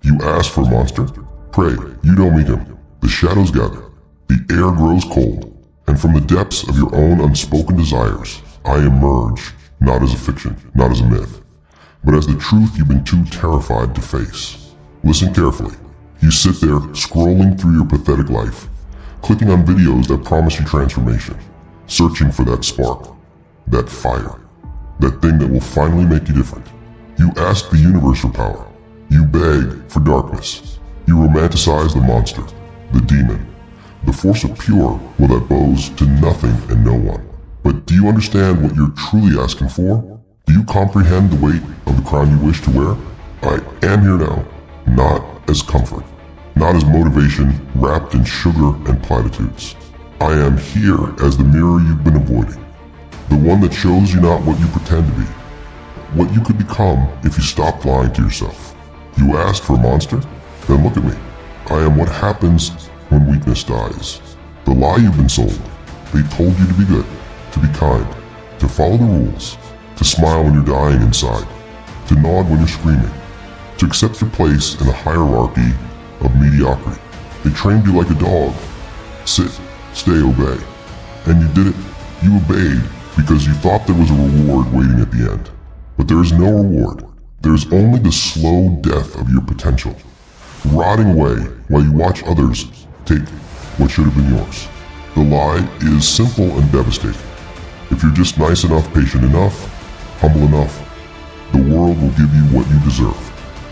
You ask for a monster? Pray, you don't meet him. The shadows gather. The air grows cold. And from the depths of your own unspoken desires, I emerge, not as a fiction, not as a myth, but as the truth you've been too terrified to face. Listen carefully. You sit there, scrolling through your pathetic life, clicking on videos that promise you transformation, searching for that spark, that fire, that thing that will finally make you different. You ask the universe for power. You beg for darkness. You romanticize the monster, the demon, the force of pure will that bows to nothing and no one. But do you understand what you're truly asking for? Do you comprehend the weight of the crown you wish to wear? I am here now, not as comfort, not as motivation wrapped in sugar and platitudes. I am here as the mirror you've been avoiding, the one that shows you not what you pretend to be, what you could become if you stopped lying to yourself. You asked for a monster? Then look at me. I am what happens when weakness dies. The lie you've been sold. They told you to be good, to be kind, to follow the rules, to smile when you're dying inside, to nod when you're screaming, to accept your place in the hierarchy of mediocrity. They trained you like a dog. Sit, stay, obey. And you did it. You obeyed because you thought there was a reward waiting at the end. But there is no reward. There is only the slow death of your potential, rotting away while you watch others take what should have been yours. The lie is simple and devastating. If you're just nice enough, patient enough, humble enough, the world will give you what you deserve.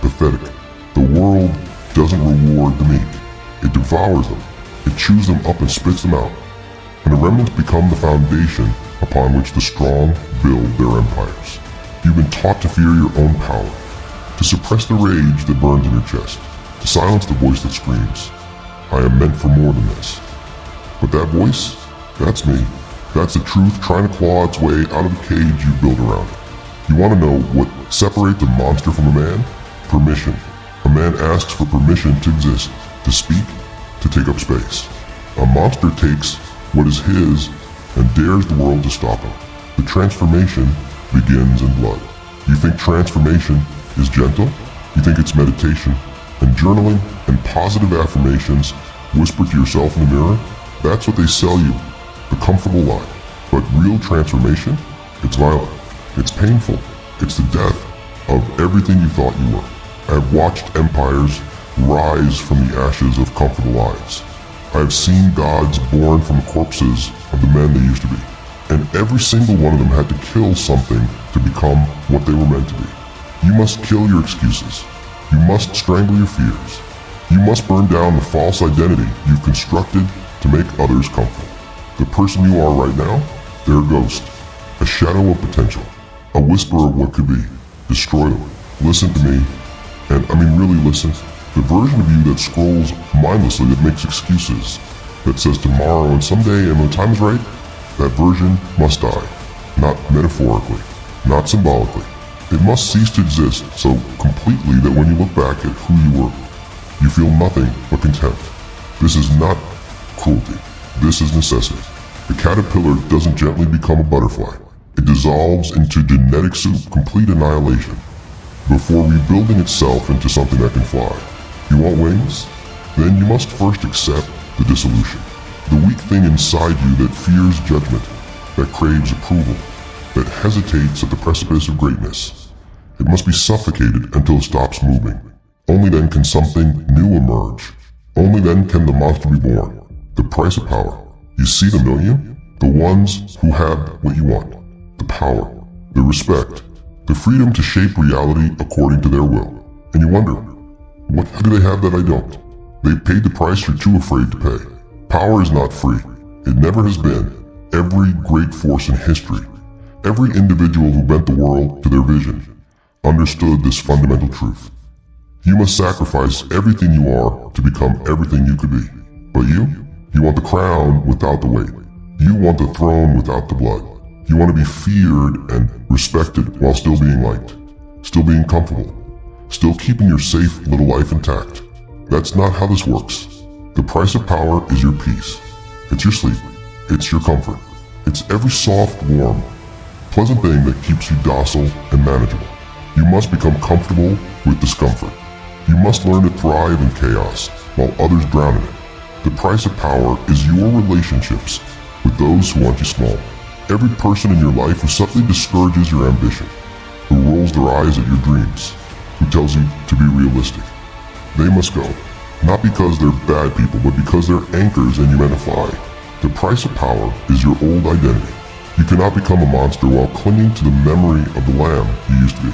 Pathetic. The world doesn't reward the meek. It devours them. It chews them up and spits them out. And the remnants become the foundation upon which the strong build their empires. You've been taught to fear your own power, to suppress the rage that burns in your chest, to silence the voice that screams, I am meant for more than this. But that voice, that's me. That's the truth trying to claw its way out of the cage you've built around it. You want to know what separates a monster from a man? Permission. A man asks for permission to exist, to speak, to take up space. A monster takes what is his and dares the world to stop him. The transformation begins in blood. You think transformation is gentle? You think it's meditation and journaling and positive affirmations whispered to yourself in the mirror? That's what they sell you, the comfortable lie. But real transformation? It's violent. It's painful. It's the death of everything you thought you were. I have watched empires rise from the ashes of comfortable lives. I have seen gods born from the corpses of the men they used to be. And every single one of them had to kill something to become what they were meant to be. You must kill your excuses. You must strangle your fears. You must burn down the false identity you've constructed to make others comfortable. The person you are right now, they're a ghost, a shadow of potential, a whisper of what could be. Destroy them. Listen to me, and I mean really listen. The version of you that scrolls mindlessly, that makes excuses, that says tomorrow and someday and when the time is right, that version must die. Not metaphorically, not symbolically. It must cease to exist so completely that when you look back at who you were, you feel nothing but contempt. This is not cruelty. This is necessity. The caterpillar doesn't gently become a butterfly. It dissolves into genetic soup, complete annihilation, before rebuilding itself into something that can fly. You want wings? Then you must first accept the dissolution. The weak thing inside you that fears judgment, that craves approval, that hesitates at the precipice of greatness. It must be suffocated until it stops moving. Only then can something new emerge. Only then can the monster be born. The price of power. You see the million? The ones who have what you want. The power, the respect, the freedom to shape reality according to their will. And you wonder, how do they have that I don't? They've paid the price you're too afraid to pay. Power is not free. It never has been. Every great force in history, every individual who bent the world to their vision, understood this fundamental truth. You must sacrifice everything you are to become everything you could be. But you want the crown without the weight. You want the throne without the blood. You want to be feared and respected while still being liked, still being comfortable, still keeping your safe little life intact. That's not how this works. The price of power is your peace. It's your sleep. It's your comfort. It's every soft, warm, pleasant thing that keeps you docile and manageable. You must become comfortable with discomfort. You must learn to thrive in chaos while others drown in it. The price of power is your relationships with those who want you small. Every person in your life who subtly discourages your ambition, who rolls their eyes at your dreams, who tells you to be realistic. They must go, not because they're bad people, but because they're anchors and you meant to fly. The price of power is your old identity. You cannot become a monster while clinging to the memory of the lamb you used to be.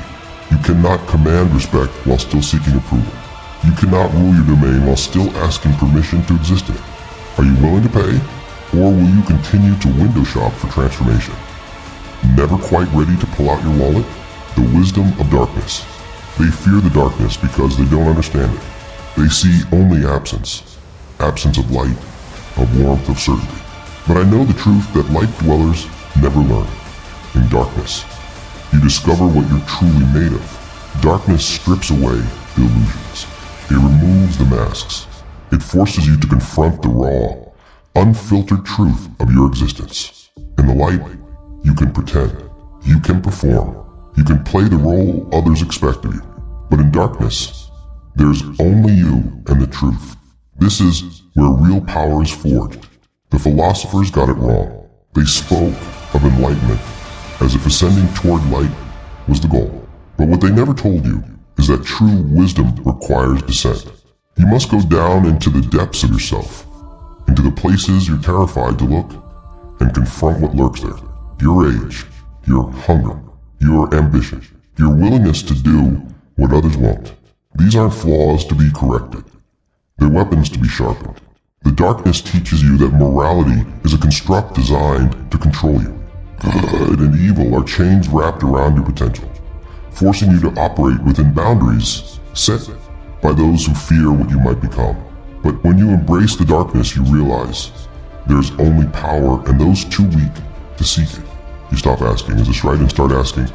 You cannot command respect while still seeking approval. You cannot rule your domain while still asking permission to exist in it. Are you willing to pay? Or will you continue to window shop for transformation? Never quite ready to pull out your wallet? The wisdom of darkness. They fear the darkness because they don't understand it. They see only absence. Absence of light, of warmth, of certainty. But I know the truth that light dwellers never learn. In darkness, you discover what you're truly made of. Darkness strips away the illusions. It removes the masks. It forces you to confront the raw, unfiltered truth of your existence. In the light, you can pretend. You can perform. You can play the role others expect of you. But in darkness, there's only you and the truth. This is where real power is forged. The philosophers got it wrong. They spoke of enlightenment as if ascending toward light was the goal. But what they never told you is that true wisdom requires descent. You must go down into the depths of yourself, into the places you're terrified to look, and confront what lurks there. Your age, your hunger, your ambition, your willingness to do what others won't. These aren't flaws to be corrected. They're weapons to be sharpened. The darkness teaches you that morality is a construct designed to control you. Good and evil are chains wrapped around your potential, forcing you to operate within boundaries set by those who fear what you might become. But when you embrace the darkness, you realize there's only power and those too weak to seek it. You stop asking, is this right? And start asking,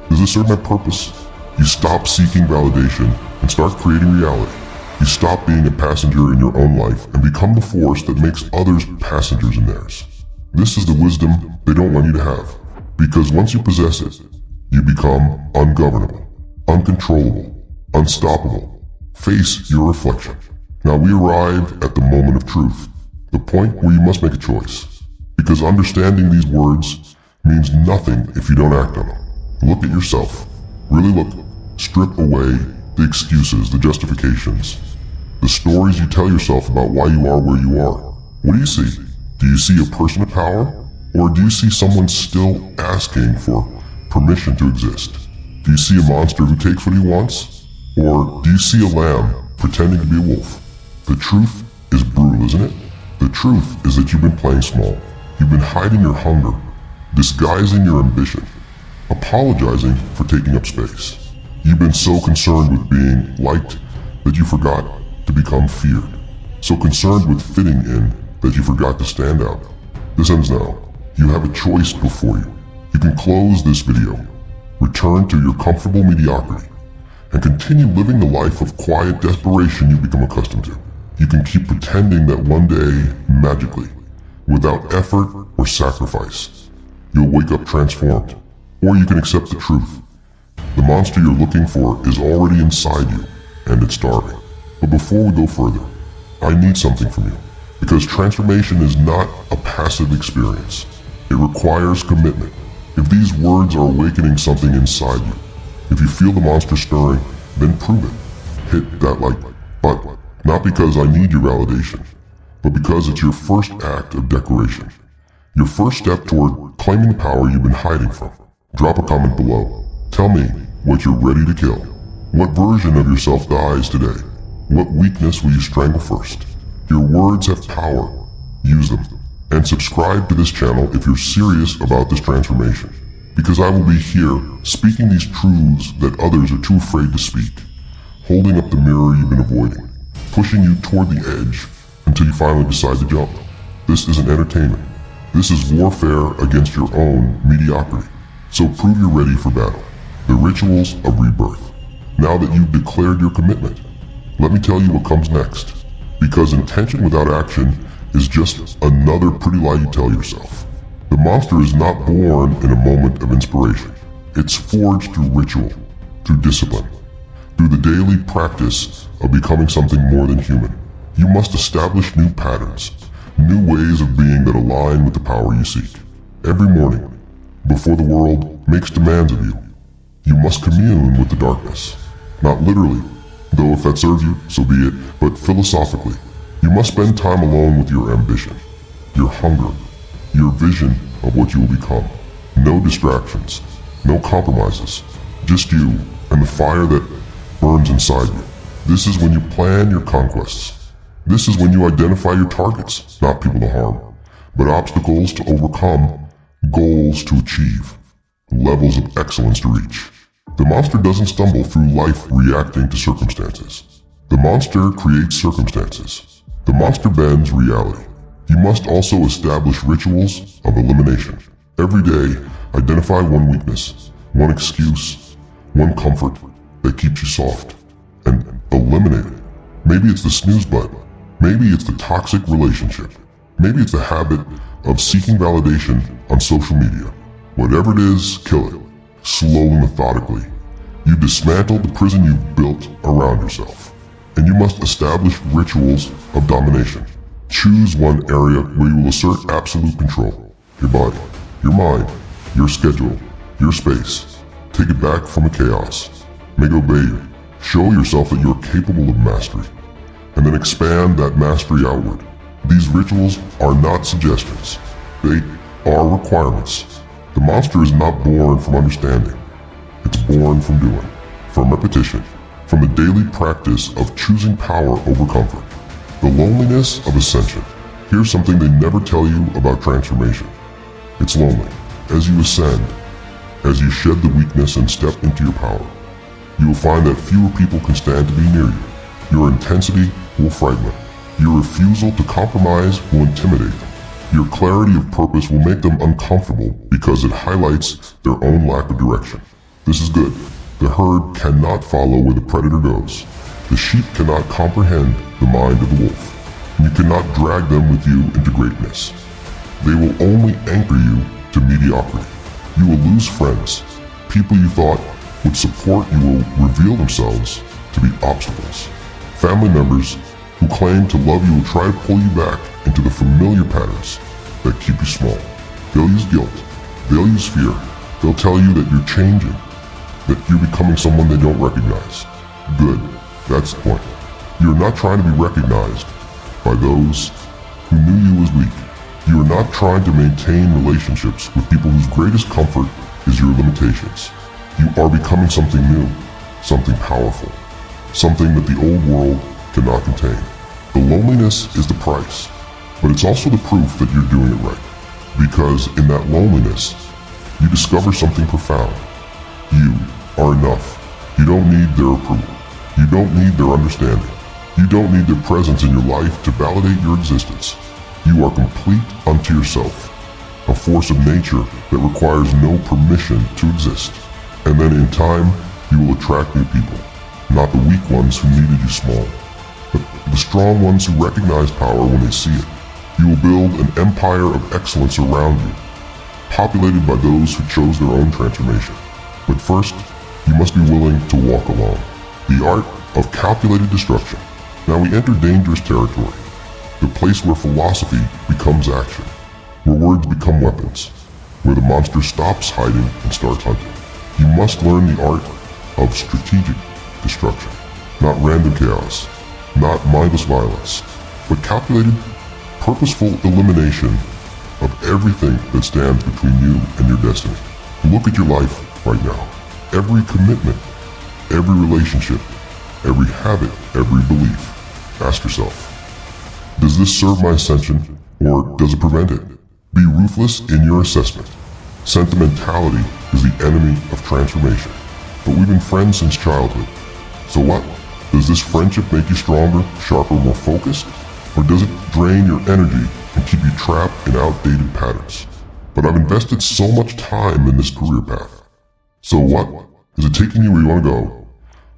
does this serve my purpose? You stop seeking validation and start creating reality. You stop being a passenger in your own life and become the force that makes others passengers in theirs. This is the wisdom they don't want you to have, because once you possess it, you become ungovernable, uncontrollable, unstoppable. Face your reflection. Now we arrive at the moment of truth, the point where you must make a choice, because understanding these words means nothing if you don't act on them. Look at yourself. Really look. Strip away the excuses, the justifications, the stories you tell yourself about why you are where you are. What do you see? Do you see a person of power? Or do you see someone still asking for permission to exist? Do you see a monster who takes what he wants? Or do you see a lamb pretending to be a wolf? The truth is brutal, isn't it? The truth is that you've been playing small. You've been hiding your hunger, disguising your ambition, apologizing for taking up space. You've been so concerned with being liked that you forgot to become feared. So concerned with fitting in that you forgot to stand out. This ends now. You have a choice before you. You can close this video, return to your comfortable mediocrity, and continue living the life of quiet desperation you've become accustomed to. You can keep pretending that one day, magically, without effort or sacrifice, you'll wake up transformed. Or you can accept the truth. The monster you're looking for is already inside you, and it's starving. But before we go further, I need something from you. Because transformation is not a passive experience. It requires commitment. If these words are awakening something inside you, if you feel the monster stirring, then prove it. Hit that like button. Not because I need your validation, but because it's your first act of declaration. Your first step toward claiming the power you've been hiding from. Drop a comment below. Tell me what you're ready to kill. What version of yourself dies today? What weakness will you strangle first? Your words have power. Use them. And subscribe to this channel if you're serious about this transformation. Because I will be here, speaking these truths that others are too afraid to speak. Holding up the mirror you've been avoiding. Pushing you toward the edge until you finally decide to jump. This isn't entertainment. This is warfare against your own mediocrity. So prove you're ready for battle. The rituals of rebirth. Now that you've declared your commitment, let me tell you what comes next. Because intention without action is just another pretty lie you tell yourself. The monster is not born in a moment of inspiration. It's forged through ritual, through discipline, through the daily practice of becoming something more than human. You must establish new patterns, new ways of being that align with the power you seek. Every morning, before the world makes demands of you, you must commune with the darkness. Not literally, though if that serves you, so be it, but philosophically. You must spend time alone with your ambition, your hunger, your vision of what you will become. No distractions, no compromises, just you and the fire that burns inside you. This is when you plan your conquests. This is when you identify your targets, not people to harm, but obstacles to overcome, goals to achieve, levels of excellence to reach. The monster doesn't stumble through life reacting to circumstances. The monster creates circumstances. The monster bends reality. You must also establish rituals of elimination. Every day, identify one weakness, one excuse, one comfort that keeps you soft, and eliminate it. Maybe it's the snooze button. Maybe it's the toxic relationship. Maybe it's the habit of seeking validation on social media. Whatever it is, kill it. Slowly, methodically. You dismantle the prison you've built around yourself. And you must establish rituals of domination. Choose one area where you will assert absolute control. Your body, your mind, your schedule, your space. Take it back from the chaos. Make it obey you. Show yourself that you're capable of mastery. And then expand that mastery outward. These rituals are not suggestions. They are requirements. The monster is not born from understanding. It's born from doing, from repetition, from the daily practice of choosing power over comfort. The loneliness of ascension. Here's something they never tell you about transformation. It's lonely. As you ascend, as you shed the weakness and step into your power, you will find that fewer people can stand to be near you. Your intensity will frighten them. Your refusal to compromise will intimidate them. Your clarity of purpose will make them uncomfortable because it highlights their own lack of direction. This is good. The herd cannot follow where the predator goes. The sheep cannot comprehend the mind of the wolf. And you cannot drag them with you into greatness. They will only anchor you to mediocrity. You will lose friends. People you thought would support you will reveal themselves to be obstacles. Family members who claim to love you will try to pull you back into the familiar patterns that keep you small. They'll use guilt. They'll use fear. They'll tell you that you're changing, that you're becoming someone they don't recognize. Good. That's the point. You're not trying to be recognized by those who knew you as weak. You are not trying to maintain relationships with people whose greatest comfort is your limitations. You are becoming something new, something powerful, something that the old world cannot contain. The loneliness is the price, but it's also the proof that you're doing it right. Because in that loneliness, you discover something profound. You are enough. You don't need their approval. You don't need their understanding. You don't need their presence in your life to validate your existence. You are complete unto yourself, a force of nature that requires no permission to exist. And then in time, you will attract new people, not the weak ones who needed you small, but the strong ones who recognize power when they see it. You will build an empire of excellence around you, populated by those who chose their own transformation. But first, you must be willing to walk alone. The art of calculated destruction. Now we enter dangerous territory, the place where philosophy becomes action, where words become weapons, where the monster stops hiding and starts hunting. You must learn the art of strategic destruction, not random chaos, not mindless violence, but calculated, purposeful elimination of everything that stands between you and your destiny. Look at your life right now. Every commitment, every relationship, every habit, every belief. Ask yourself, does this serve my ascension or does it prevent it? Be ruthless in your assessment. Sentimentality is the enemy of transformation. But we've been friends since childhood. So what? Does this friendship make you stronger, sharper, more focused? Or does it drain your energy and keep you trapped in outdated patterns? But I've invested so much time in this career path. So what? Is it taking you where you want to go?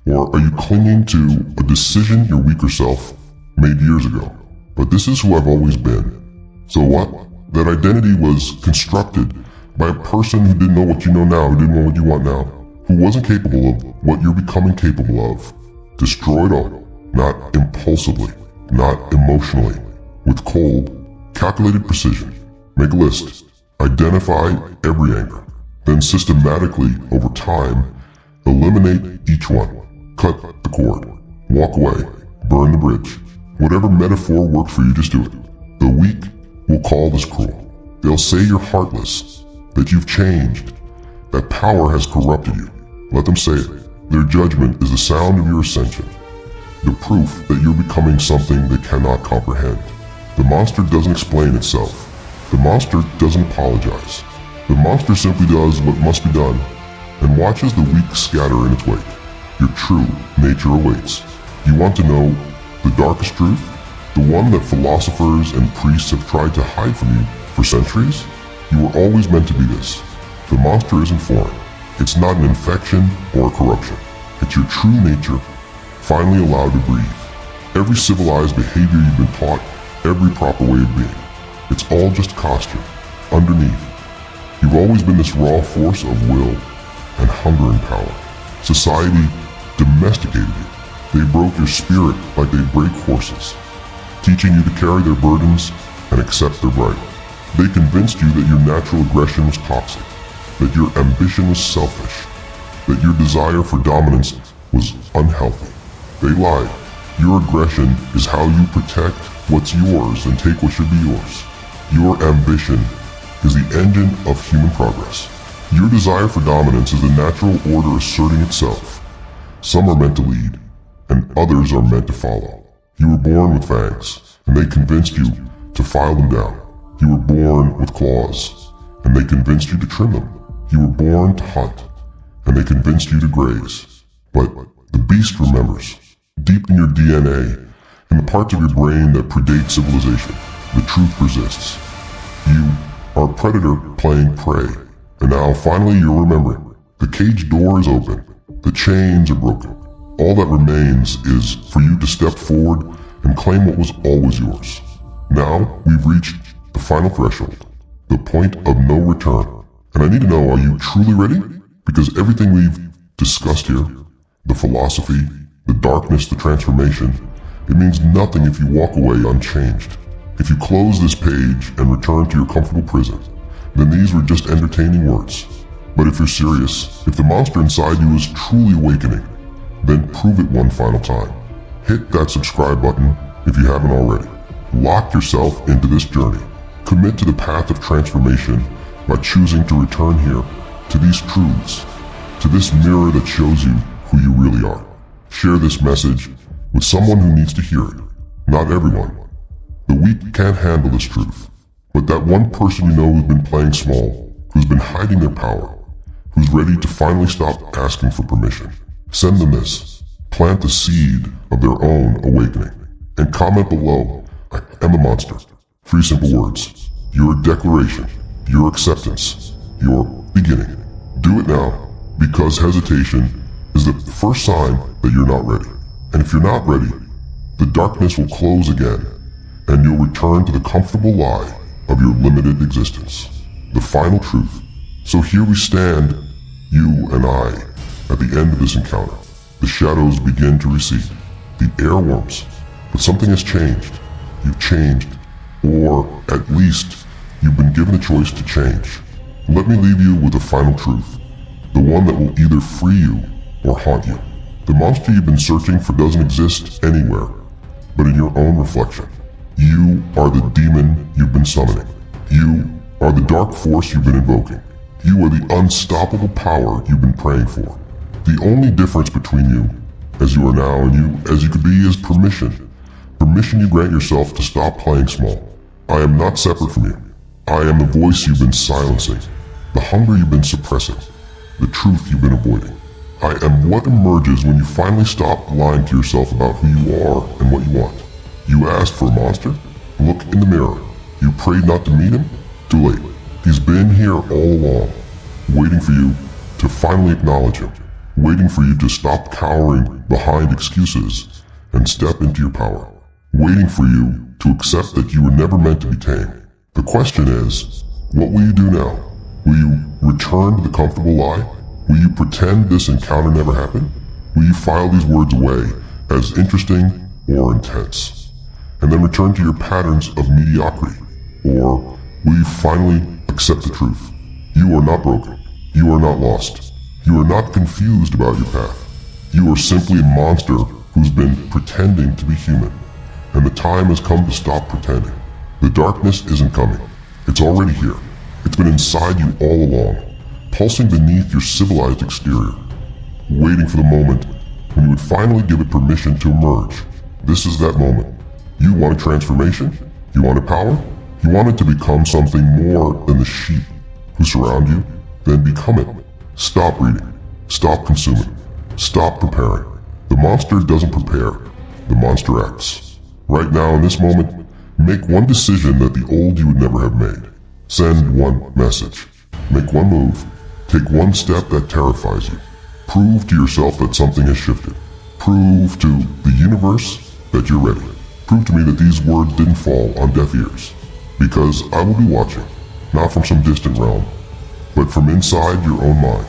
Or are you clinging to a decision your weaker self made years ago? But this is who I've always been. So what? That identity was constructed by a person who didn't know what you know now, who didn't know what you want now. who wasn't capable of what you're becoming capable of. Destroy it all, not impulsively, not emotionally, with cold, calculated precision. Make a list. Identify every anger. Then systematically, over time, eliminate each one. Cut the cord. Walk away. Burn the bridge. Whatever metaphor works for you, just do it. The weak will call this cruel. They'll say you're heartless, that you've changed, that power has corrupted you. Let them say it. Their judgment is the sound of your ascension, the proof that you're becoming something they cannot comprehend. The monster doesn't explain itself. The monster doesn't apologize. The monster simply does what must be done and watches the weak scatter in its wake. Your true nature awaits. You want to know the darkest truth? The one that philosophers and priests have tried to hide from you for centuries? You were always meant to be this. The monster isn't foreign. It's not an infection or a corruption. It's your true nature, finally allowed to breathe. Every civilized behavior you've been taught, every proper way of being. It's all just costume. Underneath, you've always been this raw force of will and hunger and power. Society domesticated you. They broke your spirit like they break horses, teaching you to carry their burdens and accept their right. They convinced you that your natural aggression was toxic, that your ambition was selfish, that your desire for dominance was unhealthy. They lied. Your aggression is how you protect what's yours and take what should be yours. Your ambition is the engine of human progress. Your desire for dominance is the natural order asserting itself. Some are meant to lead, and others are meant to follow. You were born with fangs, and they convinced you to file them down. You were born with claws, and they convinced you to trim them. You were born to hunt, and they convinced you to graze. But the beast remembers. Deep in your DNA, in the parts of your brain that predate civilization, the truth persists. You are a predator playing prey, and now finally you're remembering. The cage door is open. The chains are broken. All that remains is for you to step forward and claim what was always yours. Now we've reached the final threshold, the point of no return. And I need to know, are you truly ready? Because everything we've discussed here, the philosophy, the darkness, the transformation, it means nothing if you walk away unchanged. If you close this page and return to your comfortable prison, then these were just entertaining words. But if you're serious, if the monster inside you is truly awakening, then prove it one final time. Hit that subscribe button if you haven't already. Lock yourself into this journey. Commit to the path of transformation by choosing to return here, to these truths, to this mirror that shows you who you really are. Share this message with someone who needs to hear it. Not everyone. The weak can't handle this truth. But that one person you know who's been playing small, who's been hiding their power, who's ready to finally stop asking for permission. Send them this. Plant the seed of their own awakening. And comment below, I am a monster. 3 simple words. Your declaration, your acceptance, your beginning. Do it now, because hesitation is the first sign that you're not ready. And if you're not ready, the darkness will close again, and you'll return to the comfortable lie of your limited existence. The final truth. So here we stand, you and I, at the end of this encounter. The shadows begin to recede. The air warms. But something has changed. You've changed, or at least you've been given a choice to change. Let me leave you with a final truth. The one that will either free you or haunt you. The monster you've been searching for doesn't exist anywhere, but in your own reflection. You are the demon you've been summoning. You are the dark force you've been invoking. You are the unstoppable power you've been praying for. The only difference between you, as you are now, and you as you could be, is permission. Permission you grant yourself to stop playing small. I am not separate from you. I am the voice you've been silencing, the hunger you've been suppressing, the truth you've been avoiding. I am what emerges when you finally stop lying to yourself about who you are and what you want. You asked for a monster? Look in the mirror. You prayed not to meet him? Too late. He's been here all along, waiting for you to finally acknowledge him, waiting for you to stop cowering behind excuses and step into your power, waiting for you to accept that you were never meant to be tamed. The question is, what will you do now? Will you return to the comfortable lie? Will you pretend this encounter never happened? Will you file these words away as interesting or intense, and then return to your patterns of mediocrity? Or will you finally accept the truth? You are not broken. You are not lost. You are not confused about your path. You are simply a monster who's been pretending to be human, and the time has come to stop pretending. The darkness isn't coming. It's already here. It's been inside you all along, pulsing beneath your civilized exterior, waiting for the moment when you would finally give it permission to emerge. This is that moment. You want a transformation? You want a power? You want it to become something more than the sheep who surround you? Then become it. Stop reading. Stop consuming. Stop preparing. The monster doesn't prepare. The monster acts. Right now, in this moment, make one decision that the old you would never have made. Send one message. Make one move. Take one step that terrifies you. Prove to yourself that something has shifted. Prove to the universe that you're ready. Prove to me that these words didn't fall on deaf ears. Because I will be watching, not from some distant realm, but from inside your own mind.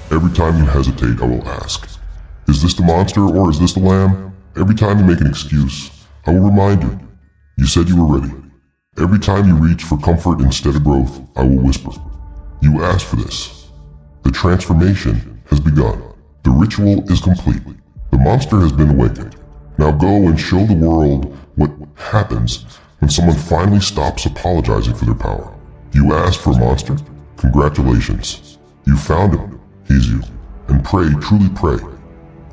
Every time you hesitate, I will ask, is this the monster or is this the lamb? Every time you make an excuse, I will remind you, you said you were ready. Every time you reach for comfort instead of growth, I will whisper, you asked for this. The transformation has begun. The ritual is complete. The monster has been awakened. Now go and show the world what happens when someone finally stops apologizing for their power. You asked for a monster? Congratulations. You found him. He's you. And pray, truly pray,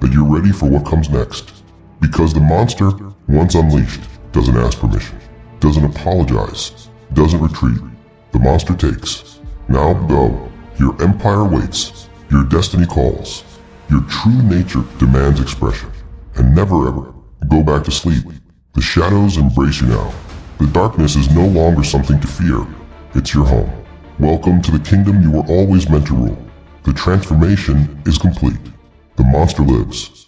that you're ready for what comes next. Because the monster, once unleashed, doesn't ask permission, doesn't apologize, doesn't retreat. The monster takes. Now go. Your empire waits. Your destiny calls. Your true nature demands expression. And never ever go back to sleep. The shadows embrace you now. The darkness is no longer something to fear. It's your home. Welcome to the kingdom you were always meant to rule. The transformation is complete. The monster lives.